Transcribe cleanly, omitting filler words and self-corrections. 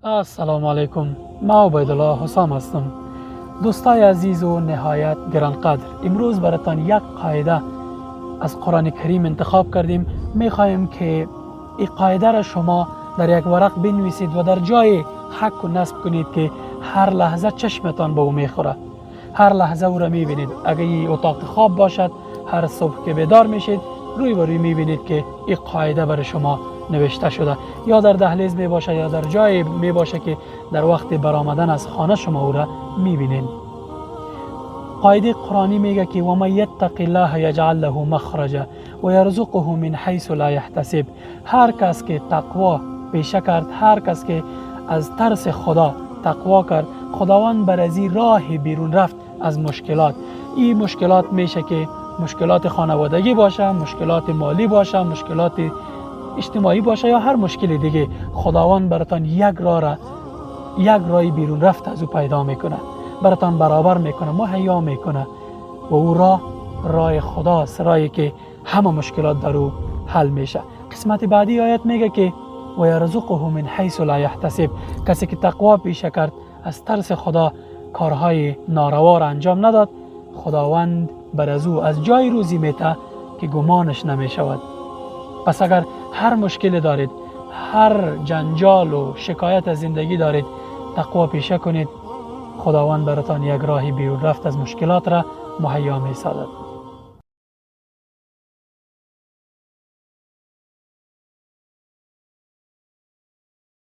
السلام علیکم. ما عبیدالله حسام هستم. دوستای عزیز و نهایت گرانقدر، امروز براتان یک قاعده از قرآن کریم انتخاب کردیم. میخواهیم که این قاعده را شما در یک ورق بنویسید و در جای حک و نصب کنید که هر لحظه چشمتان به او میخوره، هر لحظه او را میبینید. اگر این اتاق خواب باشد، هر صبح که بیدار میشید روی به روی میبینید که این قاعده برای شما نوشته شده، یا در دهلیز می باشه یا در جای می باشه که در وقت برآمدن از خانه شما او را میبینید. قاعده قرآنی میگه که و من یتق الله یجعل له مخرجا و یرزقه من حیث لا یحتسب. هر کس که تقوا پیشه کرد، هر کس که از ترس خدا تقوا کرد، خداوند بر از راه بیرون رفت از مشکلات. این مشکلات میشه که مشکلات خانوادگی باشه، مشکلات مالی باشه، مشکلات اجتماعی باشه یا هر مشکل دیگه، خداوند براتان یک راه بیرون رفت از او پیدا میکنه، براتان برابر میکنه، مهیا میکنه و او راه خداست، راهی که همه مشکلات در او حل میشه. قسمت بعدی آیت میگه که و یرزقه من حیث لا یحتسب. کسی که تقوا پیشه کرد، از ترس خدا کارهای ناروا را انجام نداد، خداوند بر از او از جای روزی میته که گمانش نمیشود. پس اگر هر مشکل دارید، هر جنجال و شکایت از زندگی دارید، تقوا پیشه کنید، خداوند براتان یک راهی بیرون رفت از مشکلات را مهیا می سازد.